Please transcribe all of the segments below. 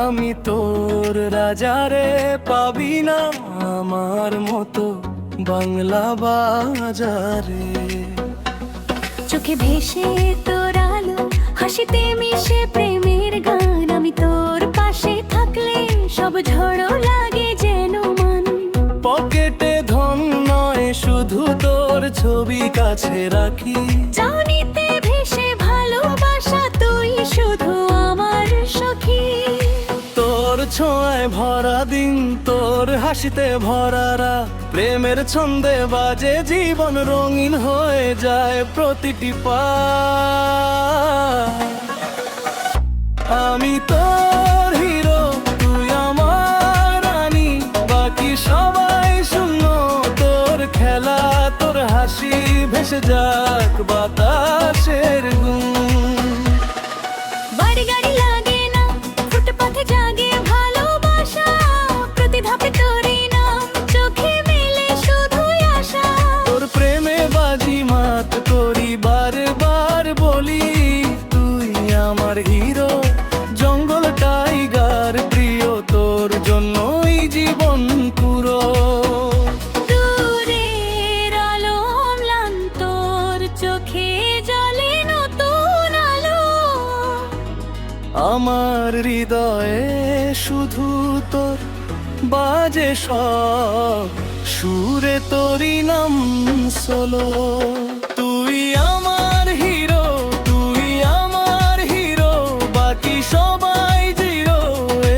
আমি তোর রাজারে, পাবি না আমার মতো বাংলা বাজারে। চোখে ভেসে তোর আলো, হাসিতে মিশে প্রেমের গান। আমি তোর পাশে থাকলে সব ঝড়ো লাগে যেন মান। পকেটে ধন নয়, শুধু তোর ছবি কাছে রাখি। চাউনিতে ভেসে ভালোবাসা, তুই শুধু আমার সখী। তোর ছোঁয়ায় ভরা দিন, তোর হাসিতে ভরা রাত। প্রেমের ছন্দে বাজে জীবন, রঙিন হয়ে যায় প্রতিটি পায়। আমি তোর হিরো, তুই আমার রানী, বাকি সবাই শূন্য। তোর খেলা, তোর হাসি ভেসে যাক বাতাসের গুণ। বাড়ি গাড়ি লাগে না, ফুটপাথে জাগে ভালোবাসা। প্রতি ধাপে তোরই নাম, চোখে মেলে শুধুই আশা। তোর প্রেমে বাজি মাত করি, বারবার বলি তুই আমার হিরো। জঙ্গল টাইগার প্রিয়, তোর জন্যই জীবন পুরো। দূরের আলো অম্লান, তোর চোখে জ্বলে নতুন আলো। আমার হৃদয়ে শুধু তোর বাজে সব সুরে, তোরই নাম সোলো। তুই আমার হিরো, তুই আমার হিরো, বাকি সবাই জিরো।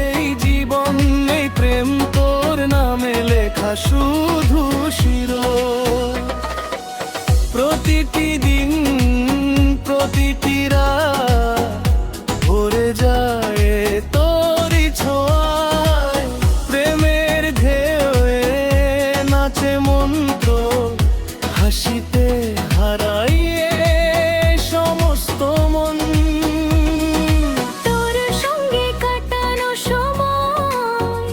এই জীবন, এই প্রেম তোর নামে লেখা শুধু শিরো। প্রতিটি দিন, প্রতিটি রাত ভরে যায় তোরই ছোঁয়ায়। প্রেমের ঢেউয়ে নাচে মন তোর, হাসিতে হারাইয়ে সমস্ত মন। তোর সঙ্গে কাটানো সময়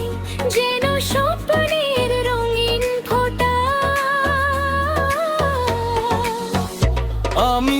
যেন স্বপ্নের রঙিন ফোঁটা। আমি